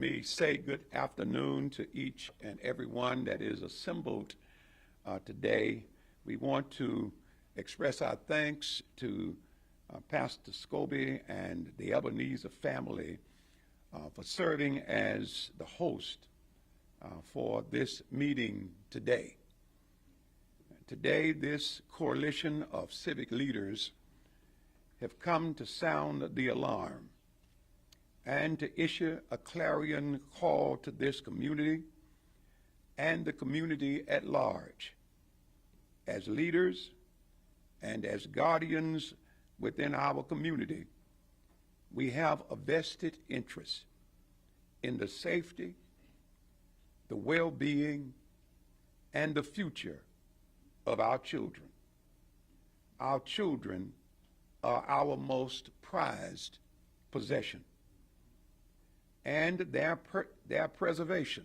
Me say good afternoon to each and everyone that is assembled today. We want to express our thanks to Pastor Scobie and the Ebenezer family for serving as the host for this meeting today. Today, this coalition of civic leaders have come to sound the alarm and to issue a clarion call to this community and the community at large. As leaders and as guardians within our community, we have a vested interest in the safety, the well-being, and the future of our children. Our children are our most prized possession, and their preservation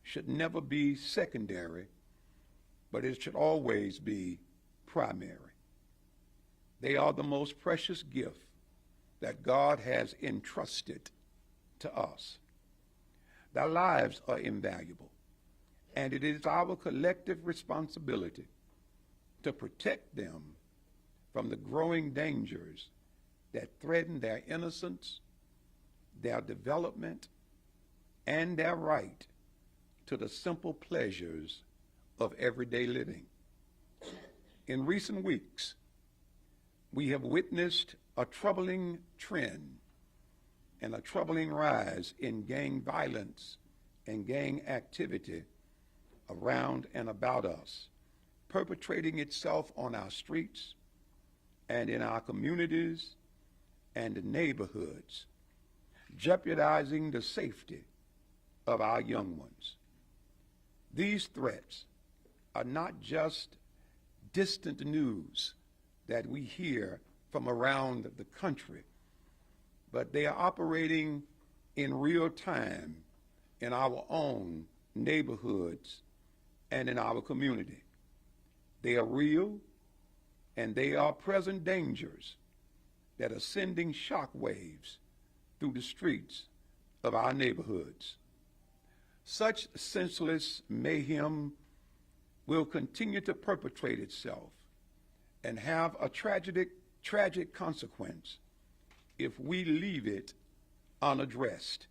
should never be secondary, but it should always be primary. They are the most precious gift that God has entrusted to us. Their lives are invaluable, and it is our collective responsibility to protect them from the growing dangers that threaten their innocence, their development, and their right to the simple pleasures of everyday living. In recent weeks, we have witnessed a troubling trend and a troubling rise in gang violence and gang activity around and about us, perpetrating itself on our streets and in our communities and neighborhoods, jeopardizing the safety of our young ones. These threats are not just distant news that we hear from around the country, but they are operating in real time in our own neighborhoods and in our community. They are real, and they are present dangers that are sending shock waves through the streets of our neighborhoods. Such senseless mayhem will continue to perpetrate itself and have a tragic consequence if we leave it unaddressed.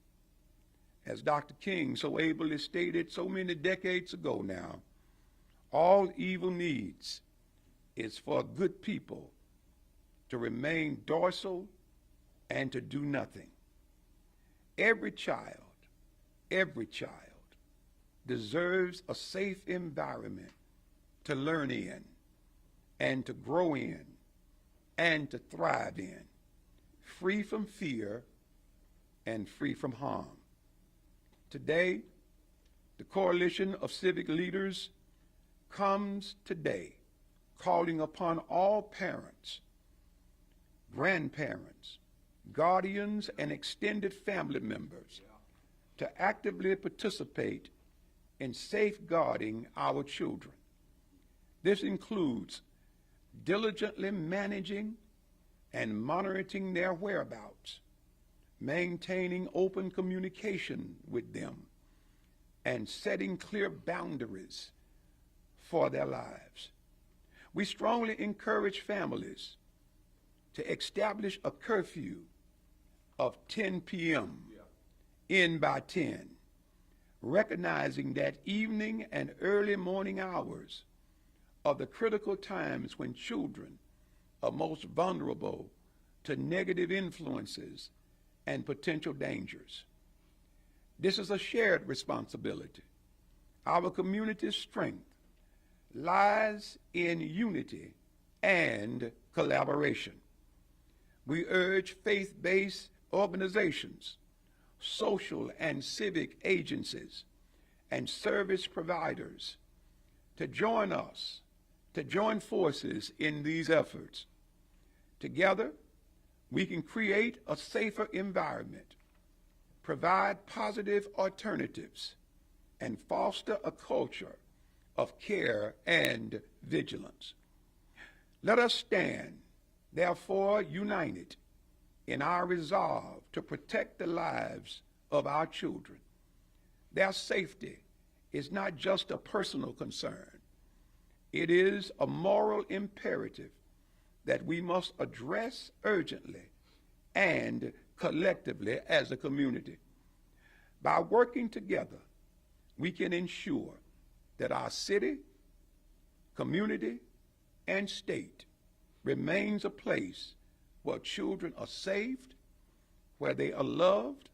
As Dr. King so ably stated so many decades ago now, all evil needs is for good people to remain docile and to do nothing. Every child deserves a safe environment to learn in and to grow in and to thrive in, free from fear and free from harm. Today, the Coalition of Civic Leaders comes today calling upon all parents, grandparents, guardians, and extended family members to actively participate in safeguarding our children. This includes diligently managing and monitoring their whereabouts, maintaining open communication with them, and setting clear boundaries for their lives. We strongly encourage families to establish a curfew of 10 p.m., in by 10, recognizing that evening and early morning hours are the critical times when children are most vulnerable to negative influences and potential dangers. This is a shared responsibility. Our community's strength lies in unity and collaboration. We urge faith-based organizations, social and civic agencies, and service providers to join us, to join forces in these efforts. Together, we can create a safer environment, provide positive alternatives, and foster a culture of care and vigilance. Let us stand, therefore, united in our resolve to protect the lives of our children. Their safety is not just a personal concern. It is a moral imperative that we must address urgently and collectively as a community. By working together, we can ensure that our city, community, and state remains a place where children are saved, where they are loved,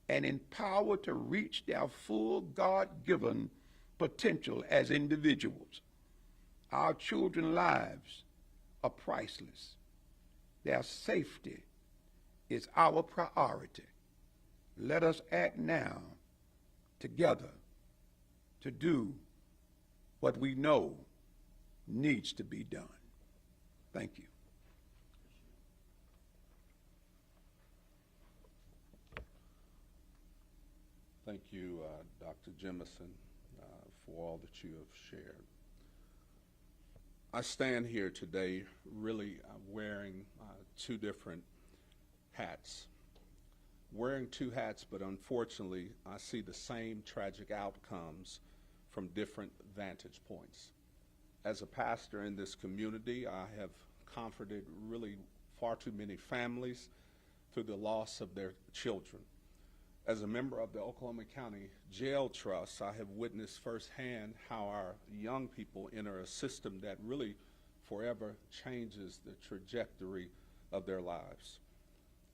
and empowered to reach their full God-given potential as individuals. Our children's lives are priceless. Their safety is our priority. Let us act now together to do what we know needs to be done. Thank you. Thank you, Dr. Jemison, for all that you have shared. I stand here today really wearing two different hats. Wearing two hats, but unfortunately, I see the same tragic outcomes from different vantage points. As a pastor in this community, I have comforted really far too many families through the loss of their children. As a member of the Oklahoma County Jail Trust, I have witnessed firsthand how our young people enter a system that really forever changes the trajectory of their lives.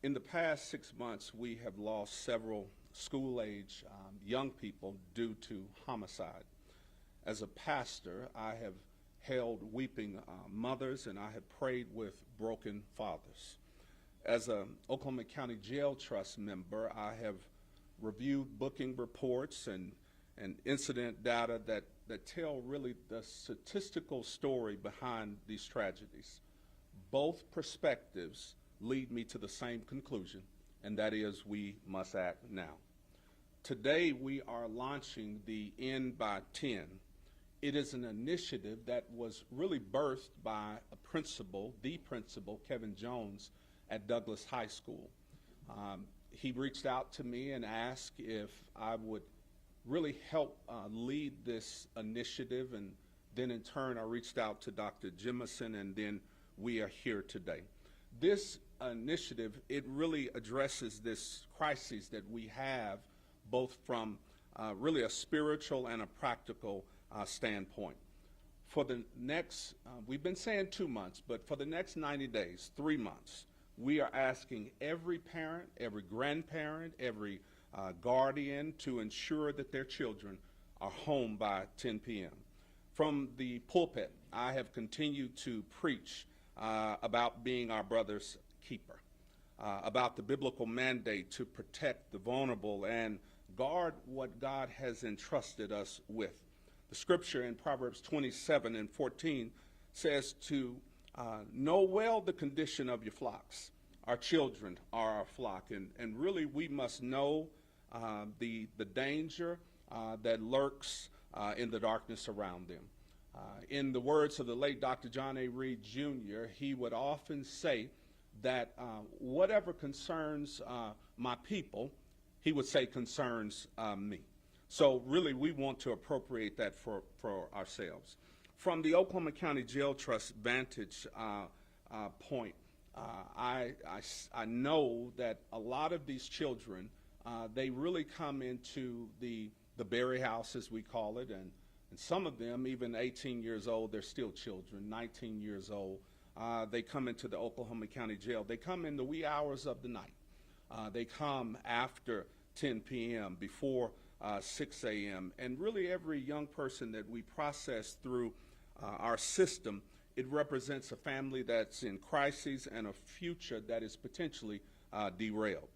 In the past 6 months, we have lost several school-age young people due to homicide. As a pastor, I have held weeping mothers, and I have prayed with broken fathers. As an Oklahoma County Jail Trust member, I have reviewed booking reports and incident data that tell really the statistical story behind these tragedies. Both perspectives lead me to the same conclusion, and that is we must act now. Today we are launching the End by 10. It is an initiative that was really birthed by the principal, Kevin Jones, at Douglas High School. He reached out to me and asked if I would really help lead this initiative, and then in turn I reached out to Dr. Jemison, and then we are here today. This initiative, it really addresses this crisis that we have both from really a spiritual and a practical standpoint. For the next, we've been saying 2 months, but for the next 90 days, 3 months, we are asking every parent, every grandparent, every guardian to ensure that their children are home by 10 p.m. From the pulpit, I have continued to preach about being our brother's keeper, about the biblical mandate to protect the vulnerable and guard what God has entrusted us with. The scripture in Proverbs 27:14 says to know well the condition of your flocks. Our children are our flock, and really we must know the danger that lurks in the darkness around them. In the words of the late Dr. John A. Reed Jr., he would often say that whatever concerns my people, he would say concerns me. So really we want to appropriate that for ourselves. From the Oklahoma County Jail Trust vantage point, I know that a lot of these children, they really come into the Berry House, as we call it, and some of them, even 18 years old, they're still children, 19 years old. They come into the Oklahoma County Jail. They come in the wee hours of the night. They come after 10 p.m., before 6 a.m. And really every young person that we process through our system, it represents a family that's in crisis and a future that is potentially derailed.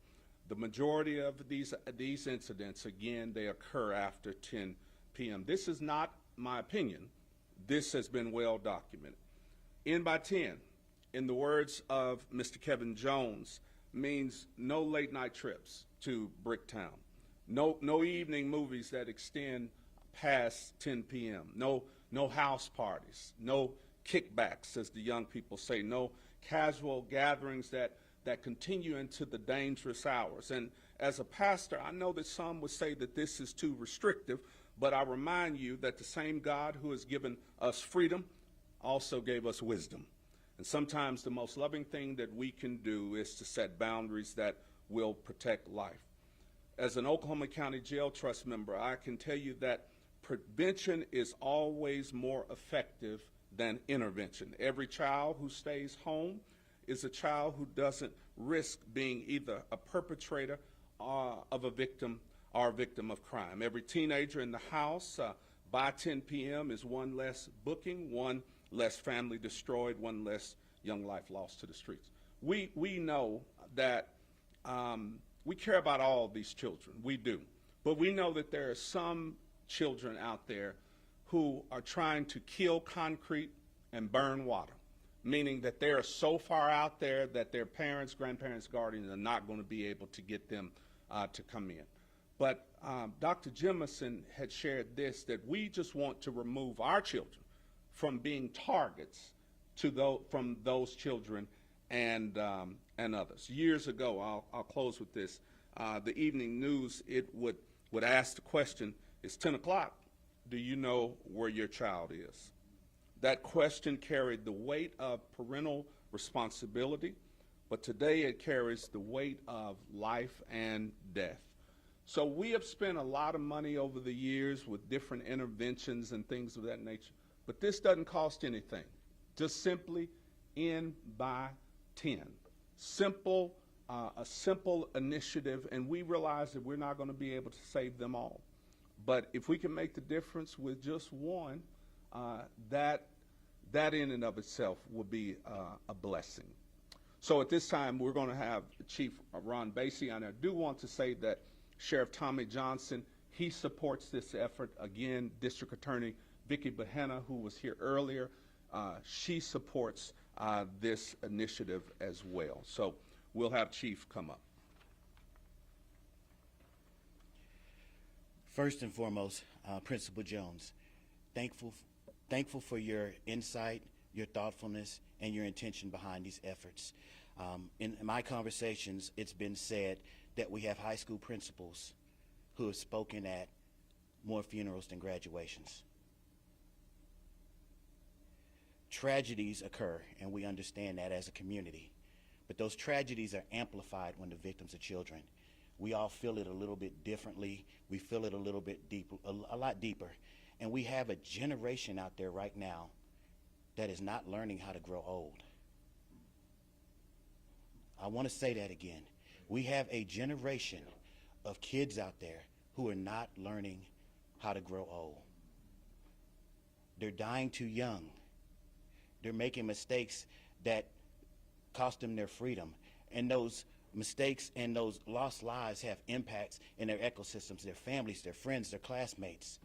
The majority of these incidents, again, they occur after 10 p.m. This is not my opinion. This has been well documented. End by 10, in the words of Mr. Kevin Jones, means no late night trips to Bricktown, no evening movies that extend past 10 p.m., no house parties, no kickbacks, as the young people say, no casual gatherings that continue into the dangerous hours. As a pastor, I know that some would say that this is too restrictive, but I remind you that the same God who has given us freedom also gave us wisdom. And sometimes the most loving thing that we can do is to set boundaries that will protect life. As an Oklahoma County Jail Trust member, I can tell you that prevention is always more effective than intervention. Every child who stays home is a child who doesn't risk being either a perpetrator of a victim or a victim of crime. Every teenager in the house by 10 p.m. is one less booking, one less family destroyed, one less young life lost to the streets. We know that we care about all these children. We do. But we know that there are some children out there who are trying to kill concrete and burn water, meaning that they are so far out there that their parents, grandparents, guardians are not going to be able to get them to come in. But Dr. Jemison had shared this, that we just want to remove our children from being targets from those children and others. Years ago, I'll close with this, the evening news, it would ask the question, it's 10 o'clock, do you know where your child is? That question carried the weight of parental responsibility, but today it carries the weight of life and death. So we have spent a lot of money over the years with different interventions and things of that nature, but this doesn't cost anything. Just simply end by 10. Simple, a simple initiative, and we realize that we're not going to be able to save them all. But if we can make the difference with just one, that in and of itself will be a blessing. So at this time, we're going to have Chief Ron Basie, and I do want to say that Sheriff Tommy Johnson, he supports this effort. Again, District Attorney Vicki Bahena, who was here earlier, she supports this initiative as well. So we'll have Chief come up. First and foremost, Principal Jones, thankful for your insight, your thoughtfulness, and your intention behind these efforts. In my conversations, it's been said that we have high school principals who have spoken at more funerals than graduations. Tragedies occur, and we understand that as a community, but those tragedies are amplified when the victims are children. We all feel it a little bit differently. We feel it a little bit deeper, a lot deeper. And we have a generation out there right now that is not learning how to grow old. I want to say that again. We have a generation of kids out there who are not learning how to grow old. They're dying too young. They're making mistakes that cost them their freedom. And those mistakes and those lost lives have impacts in their ecosystems, their families, their friends, their classmates.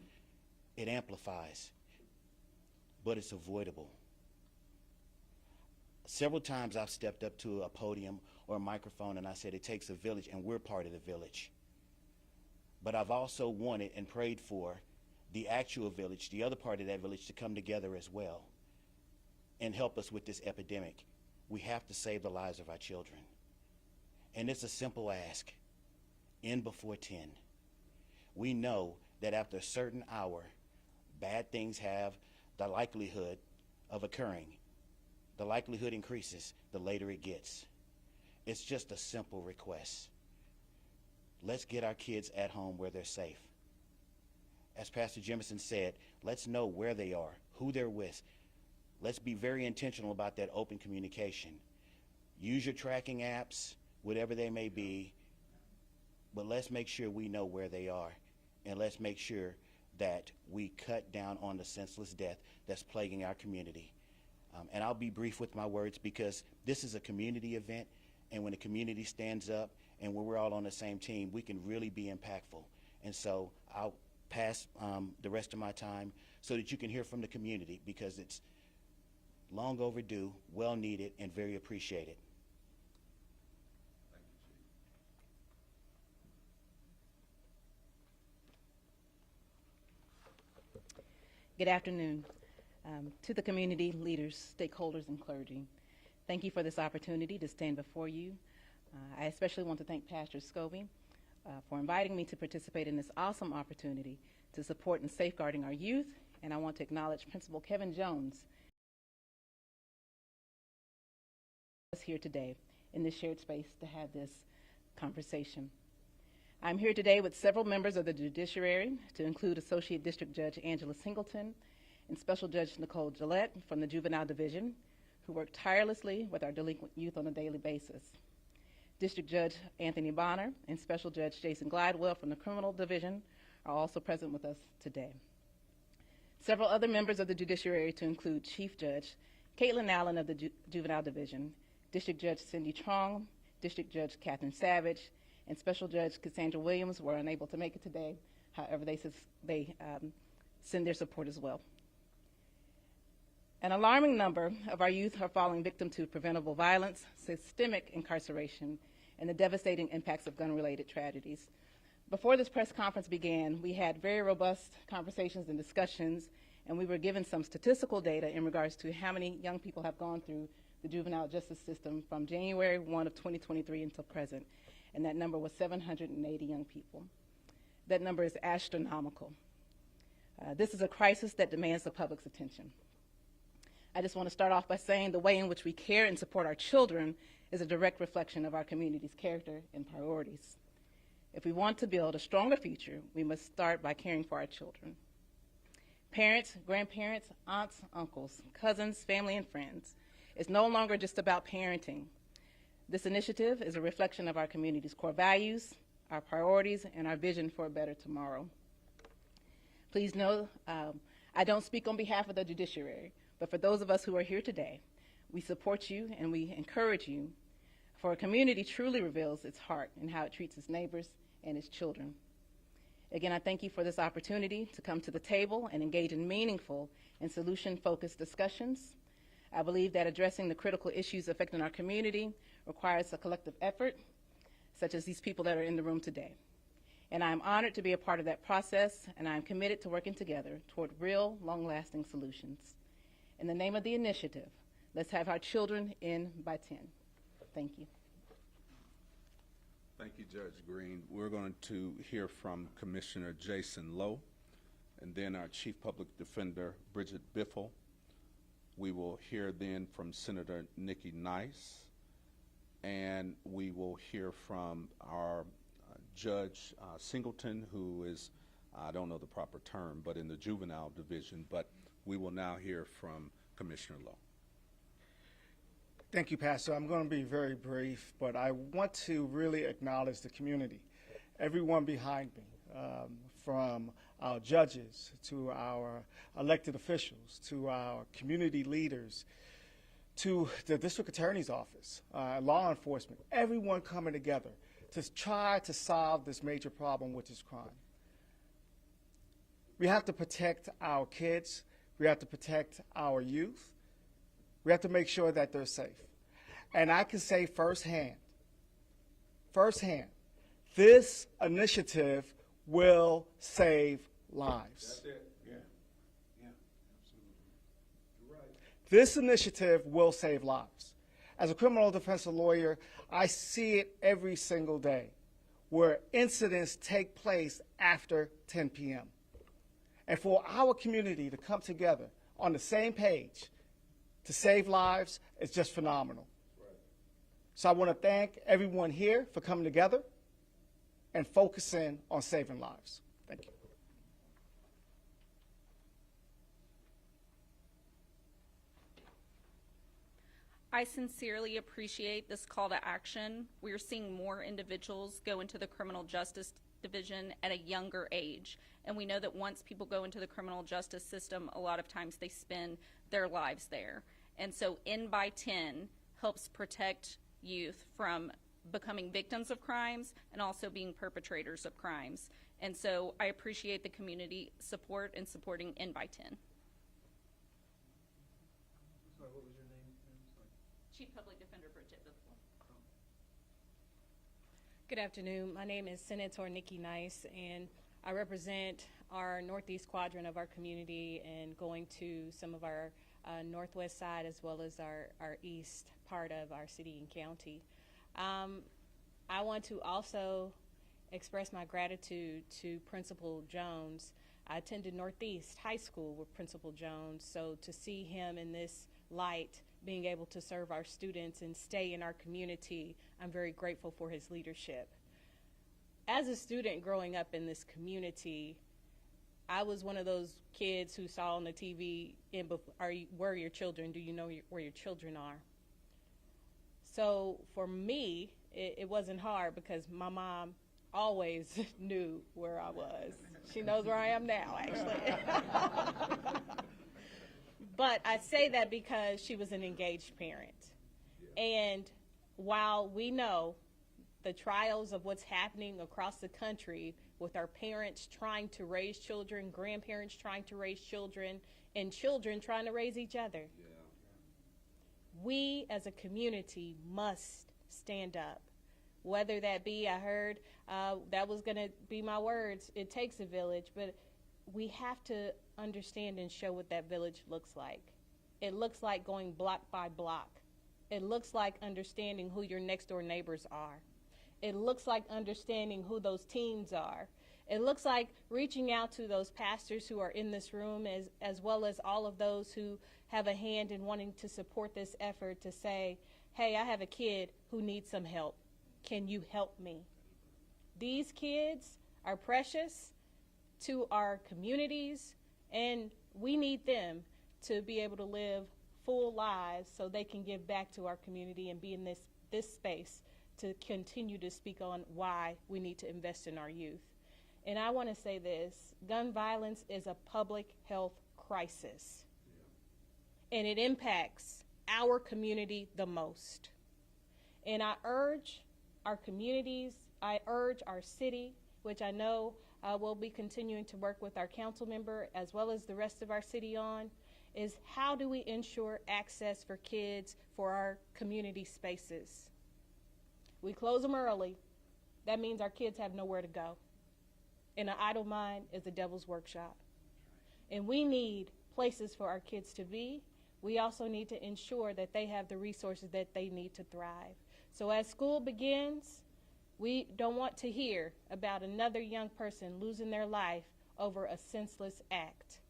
It amplifies, but it's avoidable. Several times I've stepped up to a podium or a microphone and I said it takes a village, and we're part of the village. But I've also wanted and prayed for the actual village, the other part of that village, to come together as well and help us with this epidemic. We have to save the lives of our children. And it's a simple ask. End before 10. We know that after a certain hour, bad things have the likelihood of occurring. The likelihood increases the later it gets. It's just a simple request. Let's get our kids at home where they're safe. As Pastor Jemison said, let's know where they are, who they're with. Let's be very intentional about that open communication. Use your tracking apps, whatever they may be, but let's make sure we know where they are, and let's make sure that we cut down on the senseless death that's plaguing our community. And I'll be brief with my words because this is a community event, and when the community stands up and when we're all on the same team, we can really be impactful. And so I'll pass the rest of my time so that you can hear from the community, because it's long overdue, well needed, and very appreciated. Good afternoon. To the community leaders, stakeholders, and clergy, thank you for this opportunity to stand before you. I especially want to thank Pastor Scobie for inviting me to participate in this awesome opportunity to support and safeguarding our youth. And I want to acknowledge Principal Kevin Jones here today in this shared space to have this conversation. I'm here today with several members of the judiciary, to include Associate District Judge Angela Singleton and Special Judge Nicole Gillette from the Juvenile Division, who work tirelessly with our delinquent youth on a daily basis. District Judge Anthony Bonner and Special Judge Jason Glidewell from the Criminal Division are also present with us today. Several other members of the judiciary, to include Chief Judge Caitlin Allen of the Juvenile Division, District Judge Cindy Trong, District Judge Catherine Savage, and Special Judge Cassandra Williams were unable to make it today. However, they send their support as well. An alarming number of our youth are falling victim to preventable violence, systemic incarceration, and the devastating impacts of gun-related tragedies. Before this press conference began, we had very robust conversations and discussions, and we were given some statistical data in regards to how many young people have gone through the juvenile justice system from January 1 of 2023 until present, and that number was 780 young people. That number is astronomical. This is a crisis that demands the public's attention. I just want to start off by saying the way in which we care and support our children is a direct reflection of our community's character and priorities. If we want to build a stronger future, we must start by caring for our children. Parents, grandparents, aunts, uncles, cousins, family, and friends, it's no longer just about parenting. This initiative is a reflection of our community's core values, our priorities, and our vision for a better tomorrow. Please know, I don't speak on behalf of the judiciary, but for those of us who are here today, we support you and we encourage you, for a community truly reveals its heart in how it treats its neighbors and its children. Again, I thank you for this opportunity to come to the table and engage in meaningful and solution-focused discussions. I believe that addressing the critical issues affecting our community requires a collective effort, such as these people that are in the room today. And I'm honored to be a part of that process, and I'm committed to working together toward real, long-lasting solutions. In the name of the initiative, let's have our children in by 10. Thank you. Thank you, Judge Green. We're going to hear from Commissioner Jason Lowe, and then our Chief Public Defender, Bridget Biffle. We will hear then from Senator Nikki Nice, and we will hear from our Judge Singleton, who is, I don't know the proper term, but in the Juvenile Division, but we will now hear from Commissioner Lowe. Thank you, Pastor. I'm going to be very brief, but I want to really acknowledge the community, everyone behind me, from our judges to our elected officials to our community leaders to the district attorney's office, law enforcement, everyone coming together to try to solve this major problem, which is crime. We have to protect our kids. We have to protect our youth. We have to make sure that they're safe. And I can say firsthand, this initiative will save lives. That's it. Yeah, absolutely. You're right. This initiative will save lives. As a criminal defense lawyer, I see it every single day where incidents take place after 10 p.m. And for our community to come together on the same page to save lives is just phenomenal. Right. So I want to thank everyone here for coming together and focusing on saving lives. Thank you. I sincerely appreciate this call to action. We are seeing more individuals go into the criminal justice division at a younger age. And we know that once people go into the criminal justice system, a lot of times they spend their lives there. And so N by 10 helps protect youth from becoming victims of crimes and also being perpetrators of crimes. And so I appreciate the community support and supporting N by 10. Sorry, what was your name? Sorry. Chief Public Defender Bridget Biffle. Good afternoon. My name is Senator Nikki Nice, and I represent our northeast quadrant of our community and going to some of our northwest side as well as our east part of our city and county. I want to also express my gratitude to Principal Jones. I attended Northeast High School with Principal Jones, so to see him in this light, being able to serve our students and stay in our community, I'm very grateful for his leadership. As a student growing up in this community, I was one of those kids who saw on the TV, where are your children? Do you know where your children are? So for me, it wasn't hard because my mom always knew where I was. She knows where I am now, actually. But I say that because she was an engaged parent. And while we know the trials of what's happening across the country with our parents trying to raise children, grandparents trying to raise children, and children trying to raise each other, we as a community must stand up. Whether that be, I heard that was going to be my words, it takes a village, but we have to understand and show what that village looks like. It looks like going block by block. It looks like understanding who your next door neighbors are. It looks like understanding who those teens are. It looks like reaching out to those pastors who are in this room, as well as all of those who have a hand in wanting to support this effort, to say, hey, I have a kid who needs some help. Can you help me? These kids are precious to our communities, and we need them to be able to live full lives so they can give back to our community and be in this space to continue to speak on why we need to invest in our youth. And I want to say this, gun violence is a public health crisis, and it impacts our community the most. And I urge our communities, I urge our city, which I know we'll be continuing to work with our council member as well as the rest of our city on, is how do we ensure access for kids for our community spaces? We close them early. That means our kids have nowhere to go. And an idle mind is the devil's workshop. And we need places for our kids to be. We also need to ensure that they have the resources that they need to thrive. So as school begins, we don't want to hear about another young person losing their life over a senseless act.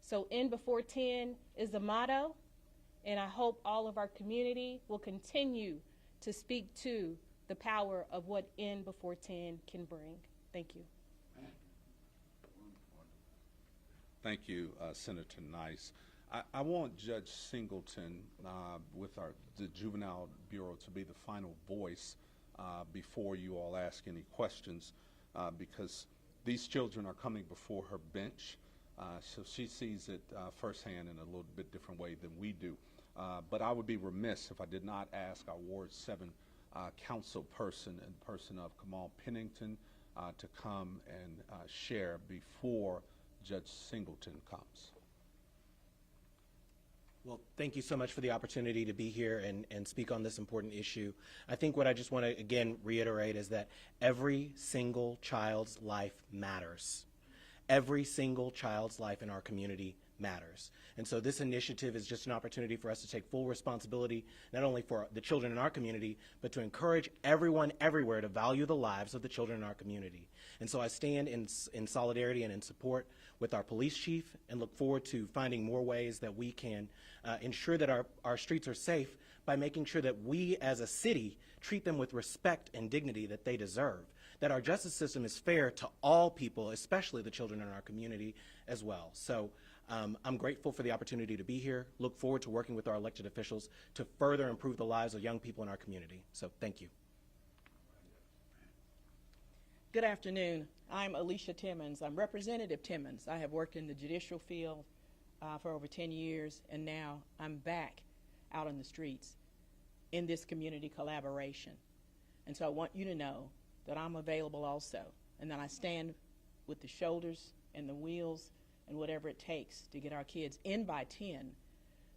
So End Before 10 is the motto, and I hope all of our community will continue to speak to the power of what End Before 10 can bring. Thank you. Thank you, Senator Nice. I want Judge Singleton with the Juvenile Bureau to be the final voice before you all ask any questions, because these children are coming before her bench, so she sees it firsthand in a little bit different way than we do. But I would be remiss if I did not ask our Ward 7 council person and person of Kamal Pennington to come and share before Judge Singleton comes. Well, thank you so much for the opportunity to be here and speak on this important issue. I think what I just want to, again, reiterate is that every single child's life matters. Every single child's life in our community matters. And so this initiative is just an opportunity for us to take full responsibility, not only for the children in our community, but to encourage everyone everywhere to value the lives of the children in our community. And so I stand in solidarity and in support with our police chief and look forward to finding more ways that we can ensure that our streets are safe by making sure that we as a city treat them with respect and dignity that they deserve, that our justice system is fair to all people, especially the children in our community as well. So I'm grateful for the opportunity to be here, look forward to working with our elected officials to further improve the lives of young people in our community. So thank you. Good afternoon. I'm Alicia Timmons. I'm Representative Timmons. I have worked in the judicial field for over 10 years, and now I'm back out on the streets in this community collaboration. And so I want you to know that I'm available also, and that I stand with the shoulders and the wheels and whatever it takes to get our kids in by 10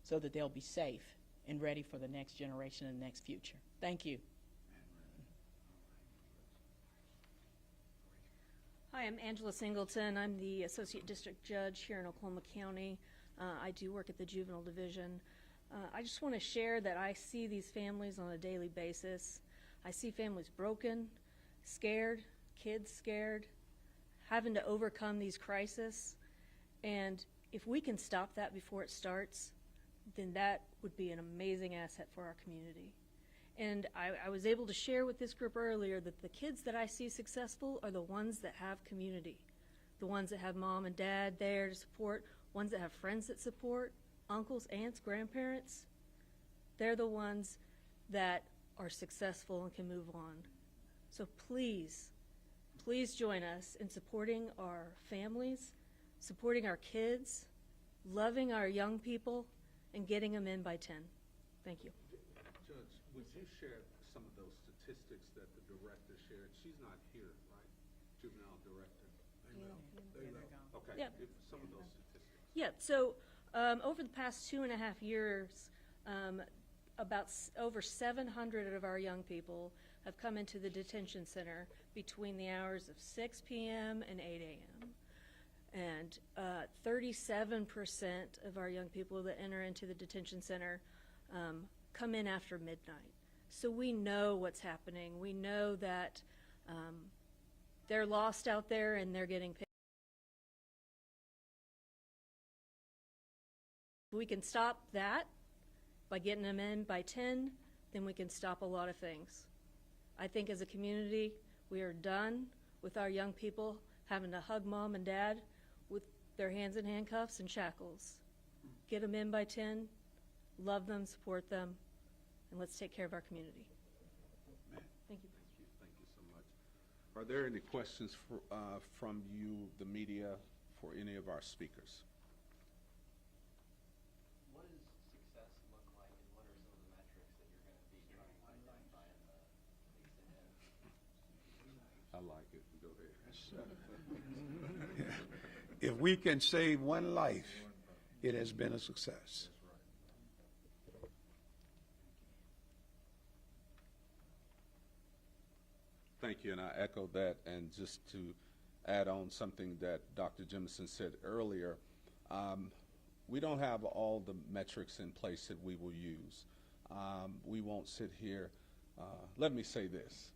so that they'll be safe and ready for the next generation and the next future. Thank you. Hi, I'm Angela Singleton. I'm the Associate District Judge here in Oklahoma County. I do work at the Juvenile Division. I just want to share that I see these families on a daily basis. I see families broken, scared, kids scared, having to overcome these crises. And if we can stop that before it starts, then that would be an amazing asset for our community. And I was able to share with this group earlier that the kids that I see successful are the ones that have community, the ones that have mom and dad there to support, ones that have friends that support, uncles, aunts, grandparents. They're the ones that are successful and can move on. So please, please join us in supporting our families, supporting our kids, loving our young people, and getting them in by 10. Thank you. Judge, would you share some of those statistics that the director shared? She's not here, right? Juvenile director. Okay. Yeah. Some of those statistics. Yeah, so over the past 2.5 years, over 700 of our young people have come into the detention center between the hours of 6 p.m. and 8 a.m. And 37% of our young people that enter into the detention center come in after midnight. So we know what's happening. We know that they're lost out there and they're getting picked. If we can stop that by getting them in by 10, then we can stop a lot of things. I think as a community, we are done with our young people having to hug mom and dad with their hands in handcuffs and shackles. Get them in by 10, love them, support them, and let's take care of our community. Thank you. Thank you so much. Are there any questions from you, the media, for any of our speakers? What does success look like, and what are some of the metrics that you're going to be trying to identify in the weeks ahead? I like it. Go ahead. If we can save one life, it has been a success. Thank you, and I echo that. And just to add on something that Dr. Jemison said earlier, we don't have all the metrics in place that we will use. We won't sit here. Let me say this.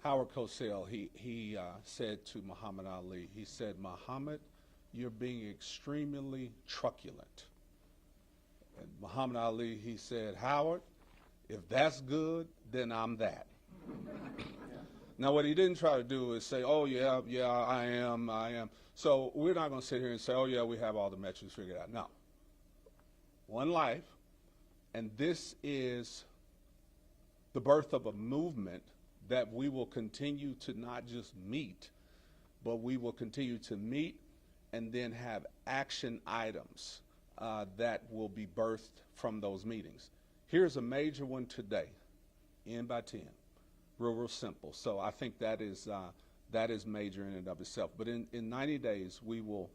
Howard Cosell, he said to Muhammad Ali, he said, "Muhammad, you're being extremely truculent." And Muhammad Ali, he said, "Howard, if that's good, then I'm that." Now, what he didn't try to do is say, "Oh, yeah, I am." So we're not going to sit here and say, "Oh, yeah, we have all the metrics figured out." No. One life, and this is the birth of a movement that we will continue to not just meet, but we will continue to meet and then have action items that will be birthed from those meetings. Here's a major one today, N by 10, real simple. So I think that is major in and of itself. But in 90 days, we will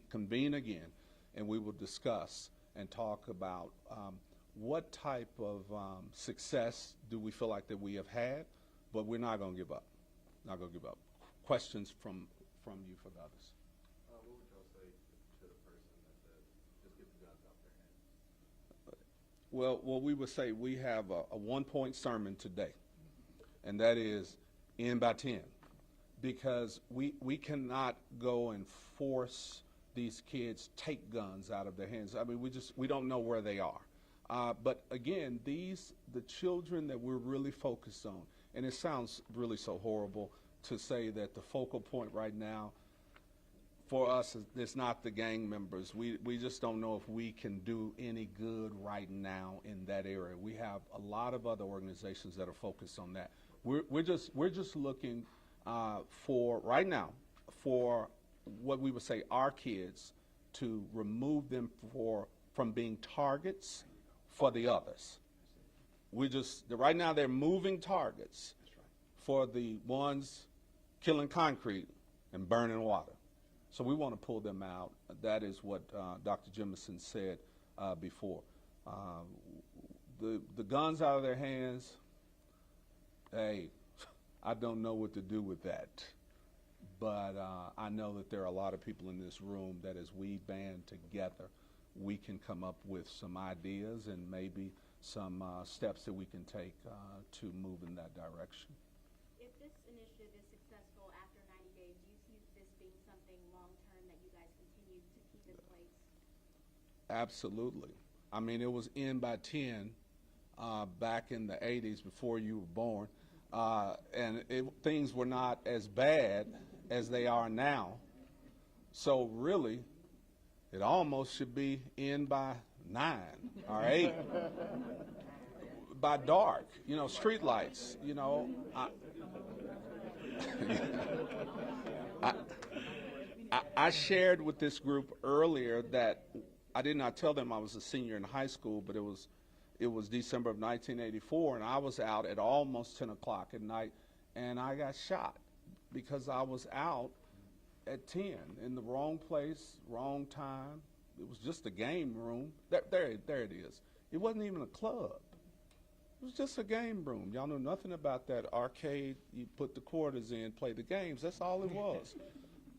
convene again, and we will discuss and talk about what type of success do we feel like that we have had, but we're not going to give up. Not going to give up. Questions from you for the others? What would y'all say to the person that said, just get the guns out their hands? Well, we would say we have a one-point sermon today, and that is N by 10, because we cannot go and force these kids take guns out of their hands. I mean, we don't know where they are. But again, the children that we're really focused on, and it sounds really so horrible to say that the focal point right now for us is not the gang members. We just don't know if we can do any good right now in that area. We have a lot of other organizations that are focused on that. We're just looking for right now for what we would say our kids to remove them from being targets for the others. Right now they're moving targets for the ones killing concrete and burning water. So we want to pull them out. That is what Dr. Jemison said before. The guns out of their hands, hey, I don't know what to do with that. But I know that there are a lot of people in this room that as we band together, we can come up with some ideas and maybe some steps that we can take to move in that direction. If this initiative is successful after Absolutely. I mean, it was in by 10 back in the 80s before you were born. And things were not as bad as they are now. So really, it almost should be in by 9 or 8. By dark, you know, street lights, you know. I shared with this group earlier that I did not tell them I was a senior in high school, but it was December of 1984, and I was out at almost 10 o'clock at night, and I got shot because I was out at 10 in the wrong place, wrong time. It was just a game room. There it is. It wasn't even a club. It was just a game room. Y'all know nothing about that arcade. You put the quarters in, play the games. That's all it was.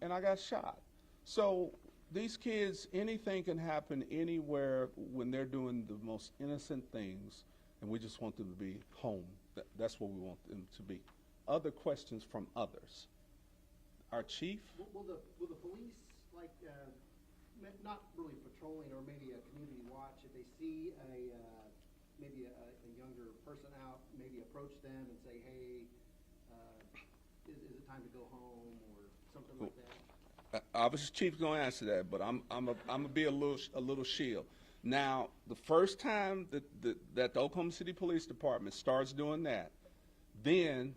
And I got shot. So these kids, anything can happen anywhere when they're doing the most innocent things, and we just want them to be home. That's what we want them to be. Other questions from others? Our chief? Will the police, like, not really patrolling or maybe a community watch, if they see maybe a younger person out, maybe approach them and say, hey, is it time to go home or something like that? I was chief going to answer that, but I'm gonna be a little shield. Now, the first time that the Oklahoma City Police Department starts doing that, then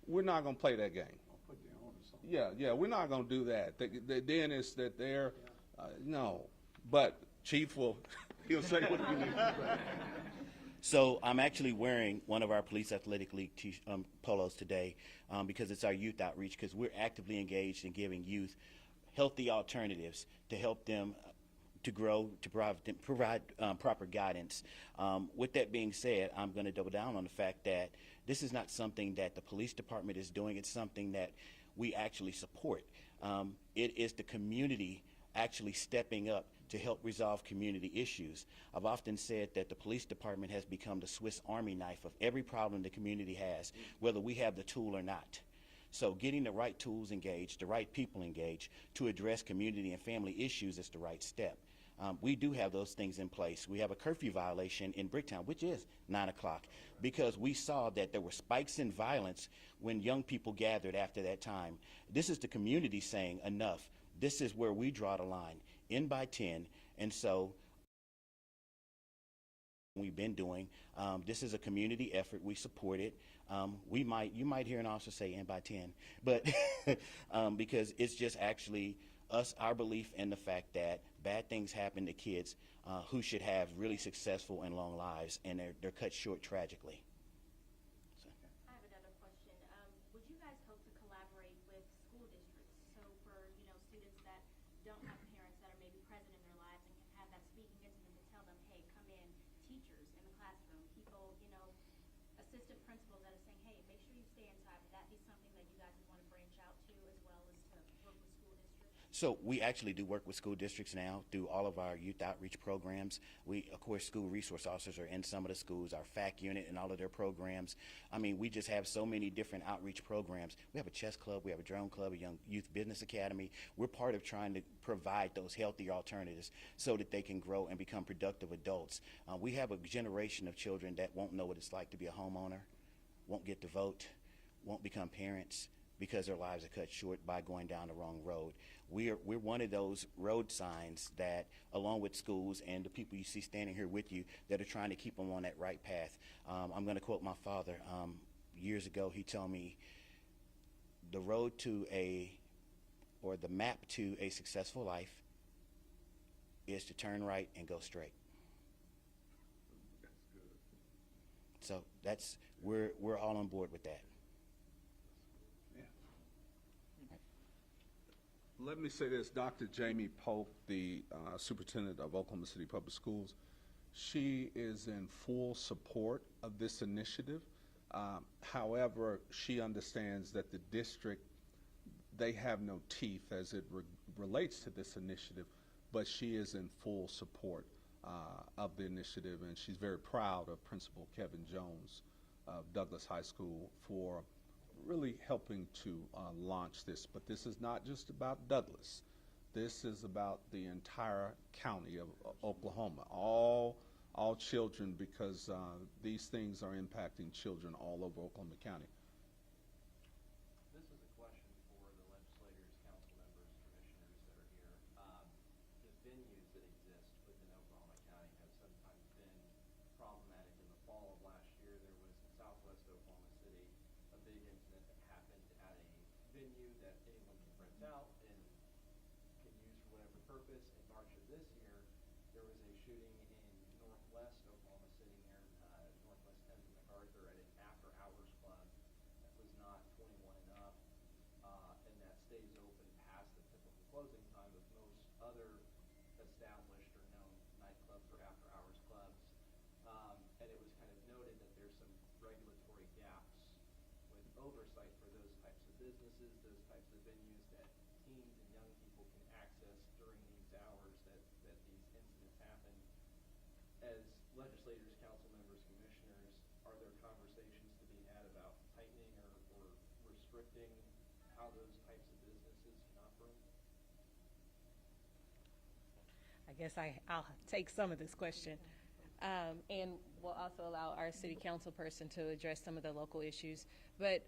we're not gonna play that game. Yeah, we're not gonna do that. Then it's that they're no, but chief he'll say what he needs to say. So I'm actually wearing one of our Police Athletic League polos today because it's our youth outreach, because we're actively engaged in giving youth healthy alternatives to help them to grow, to provide proper guidance. With that being said, I'm going to double down on the fact that this is not something that the police department is doing. It's something that we actually support. It is the community actually stepping up to help resolve community issues. I've often said that the police department has become the Swiss Army knife of every problem the community has, whether we have the tool or not. So getting the right tools engaged, the right people engaged to address community and family issues is the right step. We do have those things in place. We have a curfew violation in Bricktown, which is 9 o'clock, because we saw that there were spikes in violence when young people gathered after that time. This is the community saying enough. This is where we draw the line, in by 10, and so we've been doing. This is a community effort. We support it. You might hear an officer say in by 10, but because it's just actually our belief in the fact that bad things happen to kids who should have really successful and long lives, and they're cut short tragically. I have another question. Would you guys hope to collaborate with school districts? So for students that don't have parents that are maybe present in their lives and can have that speaking into them to tell them, hey, come in, teachers in the classroom, people, assistant principals that are saying, hey, make sure you stay inside. Would that be something that you guys would want to branch out to as well as to work with school districts? So we actually do work with school districts now through all of our youth outreach programs. Of course, school resource officers are in some of the schools, our FAC unit and all of their programs. I mean, we just have so many different outreach programs. We have a chess club, we have a drone club, a young youth business academy. We're part of trying to provide those healthy alternatives so that they can grow and become productive adults. We have a generation of children that won't know what it's like to be a homeowner, won't get to vote, won't become parents, because their lives are cut short by going down the wrong road. We're one of those road signs that, along with schools and the people you see standing here with you, that are trying to keep them on that right path. I'm going to quote my father. Years ago, he told me, the road to the map to a successful life is to turn right and go straight. So we're all on board with that. Let me say this, Dr. Jamie Polk, the superintendent of Oklahoma City Public Schools, she is in full support of this initiative. However, she understands that the district, they have no teeth as it relates to this initiative, but she is in full support of the initiative, and she's very proud of Principal Kevin Jones of Douglas High School for really helping to launch this. But this is not just about Douglas. This is about the entire county of Oklahoma, all children, because these things are impacting children all over Oklahoma County. This is a question for the legislators, council members, commissioners that are here. The venues that exist within Oklahoma County have sometimes been problematic. In the fall of last year, there was in southwest Oklahoma City a big incident that happened at a venue that anyone can rent out and can use for whatever purpose. In March of this year, there was a shooting in northwest Oklahoma City near northwest end of MacArthur at an after-hours club that was not 21 and up, and that stays open past the typical closing time of most other established or known nightclubs or after-hours clubs. And it was kind of noted that there's some regulatory gaps with oversight for those types of businesses, those types of venues that teens and young people can access during these hours that these incidents happen. As legislators, council members, commissioners, are there conversations to be had about tightening or restricting how those types of businesses can operate? I guess I'll take some of this question. And we'll also allow our city council person to address some of the local issues. But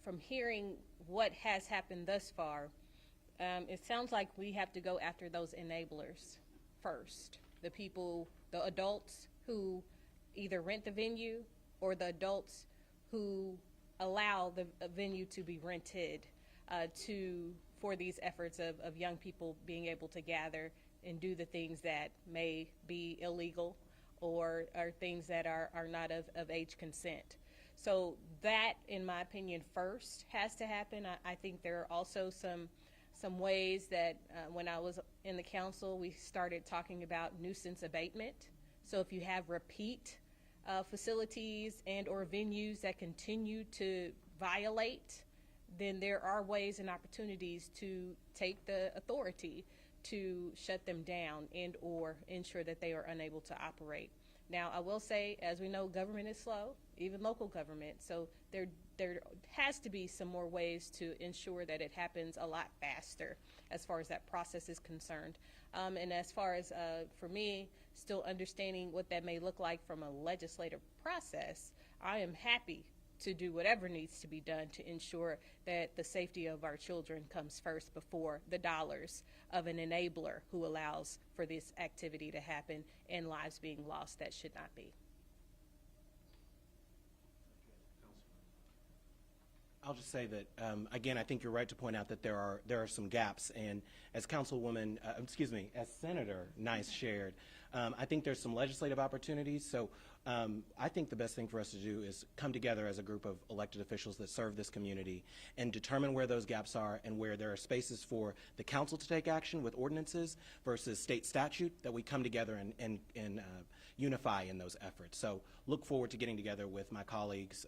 from hearing what has happened thus far, it sounds like we have to go after those enablers first. The people, the adults who either rent the venue or the adults who allow the venue to be rented for these efforts of young people being able to gather and do the things that may be illegal or things that are not of age consent. So that, in my opinion, first has to happen. I think there are also some ways that when I was in the council, we started talking about nuisance abatement. So if you have repeat facilities and or venues that continue to violate, then there are ways and opportunities to take the authority to shut them down and or ensure that they are unable to operate. Now, I will say, as we know, government is slow, even local government, so there has to be some more ways to ensure that it happens a lot faster as far as that process is concerned. And as far as, for me, still understanding what that may look like from a legislative process, I am happy to do whatever needs to be done to ensure that the safety of our children comes first before the dollars of an enabler who allows for this activity to happen and lives being lost that should not be. I'll just say that, again, I think you're right to point out that there are some gaps, and as as Senator Nice shared, I think there's some legislative opportunities. So I think the best thing for us to do is come together as a group of elected officials that serve this community and determine where those gaps are and where there are spaces for the council to take action with ordinances versus state statute, that we come together and unify in those efforts. So look forward to getting together with my colleagues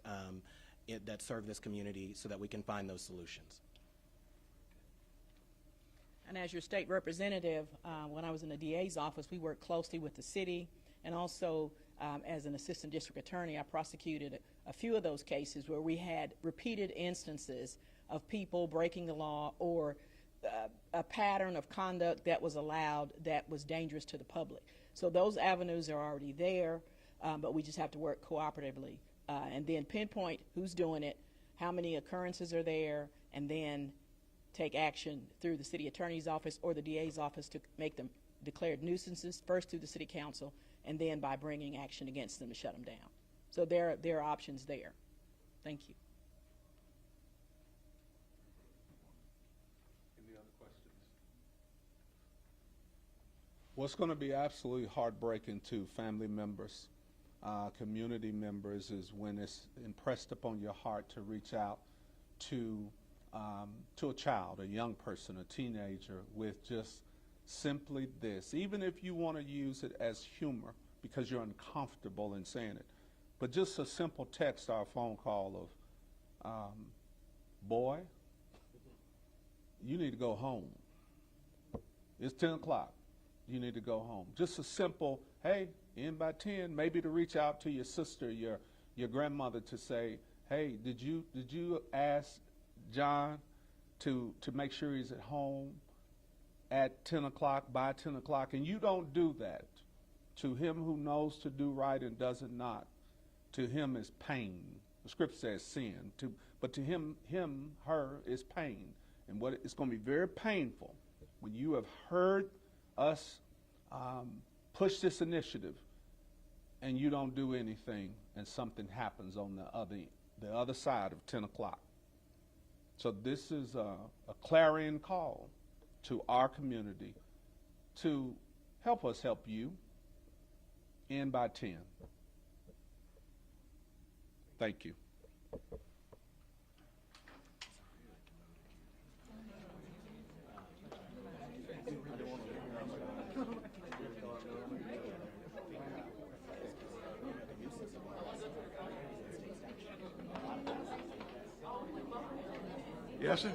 that serve this community so that we can find those solutions. And as your state representative, when I was in the DA's office, we worked closely with the city, and also as an assistant district attorney, I prosecuted a few of those cases where we had repeated instances of people breaking the law or a pattern of conduct that was allowed that was dangerous to the public. So those avenues are already there, but we just have to work cooperatively. And then pinpoint who's doing it, how many occurrences are there, and then take action through the city attorney's office or the DA's office to make them declared nuisances, first through the city council, and then by bringing action against them to shut them down. So there are options there. Thank you. Any other questions? What's going to be absolutely heartbreaking to family members, community members, is when it's impressed upon your heart to reach out to a child, a young person, a teenager, with just simply this, even if you want to use it as humor because you're uncomfortable in saying it, but just a simple text or a phone call of, boy, you need to go home. It's 10 o'clock. You need to go home. Just a simple, hey, in by 10, maybe to reach out to your sister, your grandmother, to say, hey, did you ask John to make sure he's at home at 10 o'clock, by 10 o'clock? And you don't do that. To him who knows to do right and does it not, to him is pain. The scripture says sin, but to him, her is pain. And what it's going to be very painful when you have heard us push this initiative and you don't do anything and something happens on the other side of 10 o'clock. So this is a clarion call to our community to help us help you end by 10. Thank you. Yes, sir.